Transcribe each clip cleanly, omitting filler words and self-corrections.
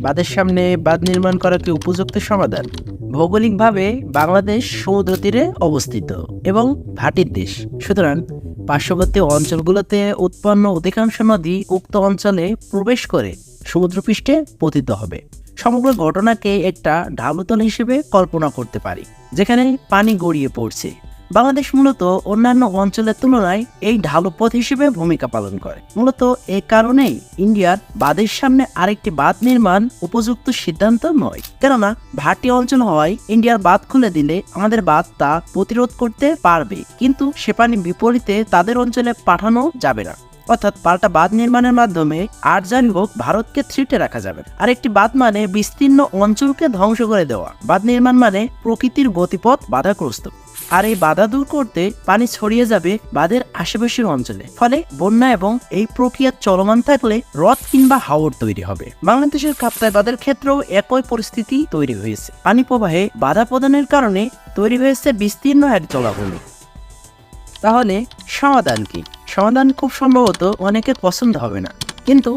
বাঁধের সামনে বাঁধ নির্মাণ করা কি উপযুক্ত সমাধান? ভৌগোলিকভাবে বাংলাদেশ সমুদ্র তীরে অবস্থিত এবং ভাটির দেশ, সুতরাং পার্শ্ববর্তী অঞ্চলগুলোতে উৎপন্ন অধিকাংশ নদী উক্ত অঞ্চলে প্রবেশ করে সমুদ্রপৃষ্ঠে পতিত হবে। সমগ্র ঘটনাকে একটা ঢালুতল হিসেবে কল্পনা করতে পারি, যেখানে পানি গড়িয়ে পড়ছে। বাংলাদেশ মূলত অন্যান্য অঞ্চলের তুলনায় এই ঢালু পথ হিসেবে ভূমিকা পালন করে। মূলত এ কারণেই ইন্ডিয়ার বাঁধের সামনে আরেকটি বাঁধ নির্মাণ উপযুক্ত সিদ্ধান্ত নয়, কেননা ভাটি অঞ্চল হওয়ায় ইন্ডিয়ার বাঁধ খুলে দিলে আমাদের বাঁধ তা প্রতিরোধ করতে পারবে, কিন্তু সে পানি বিপরীতে তাদের অঞ্চলে পাঠানো যাবে না। অর্থাৎ পাল্টা বাঁধ নির্মাণের মাধ্যমে আর যাই হোক ভারতকে থ্রেটে রাখা যাবে। আর একটি বাঁধ মানে বিস্তীর্ণ অঞ্চলকে ধ্বংস করে দেওয়া। বাঁধ নির্মাণ মানে প্রকৃতির গতিপথ বাধাগ্রস্ত, আর এই বাধা দূর করতে পানি ছড়িয়ে যাবে বাঁধের আশেপাশের অঞ্চলে। ফলে বন্যা এবং এই প্রক্রিয়া চলমান থাকলে হ্রদ কিংবা হাওড় তৈরি হবে। বাংলাদেশের কাপ্তাই বাঁধের ক্ষেত্রেও একই পরিস্থিতি তৈরি হয়েছে। পানি প্রবাহে বাধা প্রদানের কারণে তৈরি হয়েছে বিস্তীর্ণ এক জলাভূমি। তাহলে সমাধান কি? সমাধান খুব সম্ভবত অনেকের পছন্দ হবে না, কিন্তু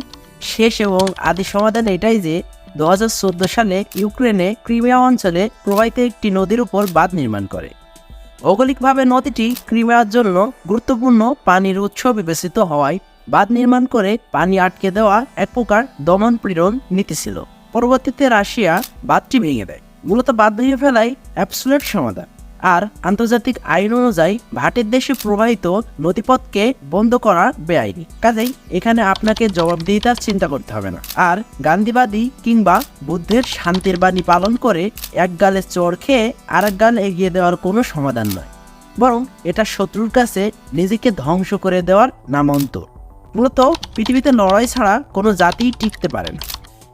শেষ এবং আদি সমাধান এটাই যে 2014 সালে ইউক্রেনে ক্রিমিয়া অঞ্চলে প্রবাহিত একটি নদীর উপর বাঁধ নির্মাণ করে। ভৌগোলিকভাবে নদীটি ক্রিমিয়ার জন্য গুরুত্বপূর্ণ পানির উৎস বিবেচিত হওয়ায় বাঁধ নির্মাণ করে পানি আটকে দেওয়া এক প্রকার দমন পীড়ন নীতি ছিল। পরবর্তীতে রাশিয়া বাঁধটি ভেঙে দেয়। মূলত বাঁধ ভেঙে ফেলাই অ্যাবসলিউট সমাধান। আর আন্তর্জাতিক আইন অনুযায়ী ভাটির দেশে প্রবাহিত নদীপথকে বন্ধ করা বেআইনি। কাজেই এখানে আপনাকে জবাবদিহিতার চিন্তা করতে হবে না। আর গান্ধীবাদী কিংবা বুদ্ধের শান্তির বাণী পালন করে এক গালে চড় খেয়ে আর এক গাল এগিয়ে দেওয়ার কোনো সমাধান নয়, বরং এটা শত্রুর কাছে নিজেকে ধ্বংস করে দেওয়ার নামান্তর। মূলত পৃথিবীতে লড়াই ছাড়া কোনো জাতি টিকতে পারে না।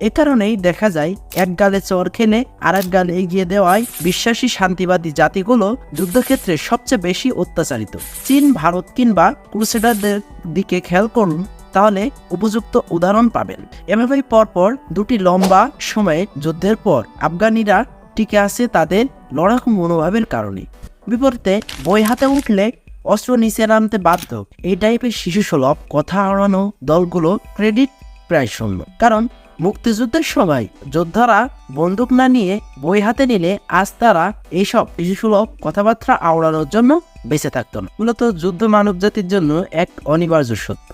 এ কারণেই দেখা যায় এক গালে চর খেলে আর এক গালে এগিয়ে দেওয়ায় বিশ্বাসী শান্তিবাদী জাতিগুলো যুদ্ধক্ষেত্রে সবচেয়ে বেশি অত্যাচারিত। চীন, ভারত কিংবা ক্রুসেডারদের দিকে খেয়াল করুন, তাহলে উপযুক্ত উদাহরণ পাবেন। এভাবেই পরপর দুটি লম্বা সময়ে যুদ্ধের পর আফগানিরা টিকে আছে তাদের লড়াকু মনোভাবের কারণে। বিপরীতে বই হাতে উঠলে অস্ত্র নিচে নামতে বাধ্য এই টাইপের শিশুসুলভ কথা হারানো দলগুলো ক্রেডিট প্রায় শূন্য। কারণ মুক্তিযুদ্ধের সময় যোদ্ধারা বন্দুক না নিয়ে বই হাতে নিলে আজ তারা এইসব শিশুসুলভ কথাবার্তা আওড়ানোর জন্য বেঁচে থাকতো না। মূলত যুদ্ধ মানব জাতির জন্য এক অনিবার্য সত্য।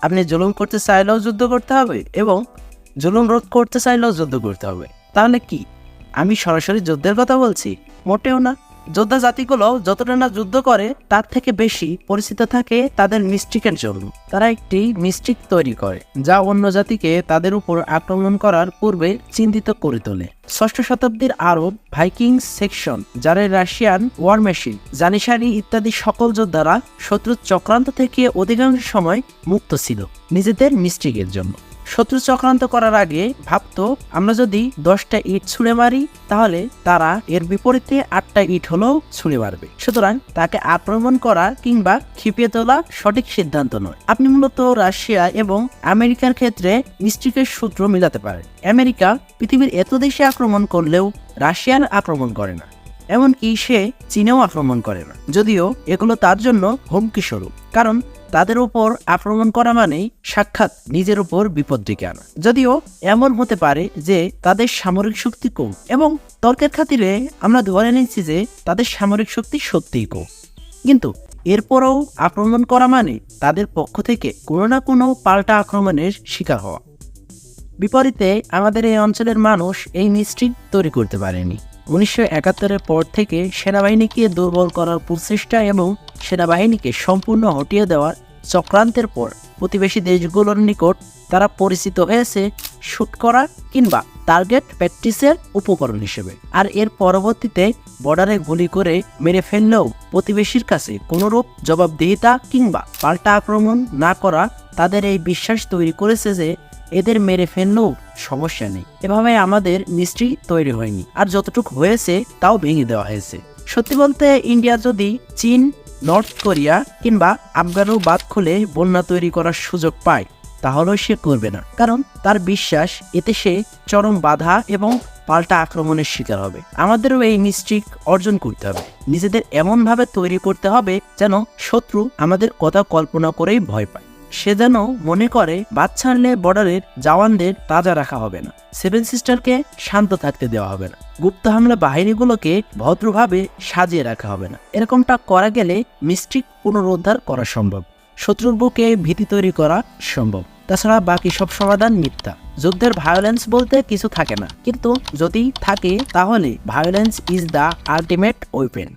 আপনি জুলুম করতে চাইলেও যুদ্ধ করতে হবে এবং জুলুম রোধ করতে চাইলেও যুদ্ধ করতে হবে। তাহলে কি আমি সরাসরি যুদ্ধের কথা বলছি? মোটেও না। যোদ্ধা জাতিগুলো যতটা না যুদ্ধ করে তার থেকে বেশি পরিচিত থাকে তাদের মিস্ট্রিকের জন্য। তারা একটি মিস্ট্রিক তৈরি করে যা অন্য জাতিকে তাদের উপর আক্রমণ করার পূর্বে চিন্তিত করে তোলে। ৬ষ্ঠ শতাব্দীর আরব, ভাইকিং সেকশন, যারা রাশিয়ান ওয়ার মেশিন, জানিসারি ইত্যাদি সকল যোদ্ধারা শত্রুর চক্রান্ত থেকে অধিকাংশ সময় মুক্ত ছিল নিজেদের মিস্ট্রিকের জন্য। শত্রু চক্রান্ত করার আগে ভাবতো, আমরা যদি 10টা ইট ছুঁড়ে মারি তাহলে তারা এর বিপরীতে 8টা ইট হলেও ছুঁড়ে মারবে। সুতরাং তাকে আক্রমণ করা কিংবা ক্ষিপিয়ে তোলা সঠিক সিদ্ধান্ত নয়। আপনি মূলত রাশিয়া এবং আমেরিকার ক্ষেত্রে মিস্ট্রিকের সূত্র মিলাতে পারেন। আমেরিকা পৃথিবীর এত দেশে আক্রমণ করলেও রাশিয়ার আক্রমণ করে না, এমনকি সে চীনেও আক্রমণ করে না, যদিও এগুলো তার জন্য হুমকি স্বরূপ। কারণ তাদের উপর আক্রমণ করা মানেই সাক্ষাৎ নিজের উপর বিপদ ডেকে আনা। যদিও এমন হতে পারে যে তাদের সামরিক শক্তি কম, এবং তর্কের খাতিরে আমরা ধরে নিচ্ছি যে তাদের সামরিক শক্তি সত্যিই কম, কিন্তু এরপরও আক্রমণ করা মানে তাদের পক্ষ থেকে কোনো না কোনো পাল্টা আক্রমণের শিকার হওয়া। বিপরীতে আমাদের এই অঞ্চলের মানুষ এই মিস্ট্রিক তৈরি করতে পারেনি। 1971-এর পর থেকে সেনাবাহিনীকে দুর্বল করার প্রচেষ্টা এবং সেনাবাহিনীকে সম্পূর্ণ হটিয়ে দেওয়ার চক্রান্তের পর প্রতিবেশী দেশগুলোর নিকট তারা পরিচিত হয়েছে শুট করা কিংবা টার্গেট প্র্যাকটিসের উপকরণ হিসেবে। আর এর পরবর্তীতে বর্ডারে গুলি করে মেরে ফেললেও প্রতিবেশীর কাছে কোনোরূপ জবাবদিহিতা কিংবা পাল্টা আক্রমণ না করা তাদের এই বিশ্বাস তৈরি করেছে যে এদের মেরে ফেললেও সমস্যা নেই। এভাবে আমাদের মিস্ট্রি তৈরি হয়নি, আর যতটুকু হয়েছে তাও ভেঙে দেওয়া হয়েছে। সত্যি বলতে ইন্ডিয়া যদি চীন, নর্থ কোরিয়া কিংবা আফগানও বাঁধ খুলে বন্যা তৈরি করার সুযোগ পায় তাহলেও সে করবে না, কারণ তার বিশ্বাস এতে সে চরম বাধা এবং পাল্টা আক্রমণের শিকার হবে। আমাদেরও এই মিস্ট্রিক অর্জন করতে হবে। নিজেদের এমনভাবে তৈরি করতে হবে যেন শত্রু আমাদের কথা কল্পনা করেই ভয় পায়। সে যেন মনে করে বাদ ছাড়লে বর্ডারের জওয়ানদের তাজা রাখা হবে না, সেভেন সিস্টারকে শান্ত থাকতে দেওয়া হবে না, গুপ্ত হামলা বাহিনীগুলোকে ভদ্রভাবে সাজিয়ে রাখা হবে না। এরকমটা করা গেলে মিস্ট্রিক পুনরুদ্ধার করা সম্ভব, শত্রুর বুকে ভীতি তৈরি করা সম্ভব। তাছাড়া বাকি সব সমাধান মিথ্যা। যুদ্ধের ভায়োলেন্স বলতে কিছু থাকে না, কিন্তু যদি থাকে তাহলে violence is the ultimate weapon.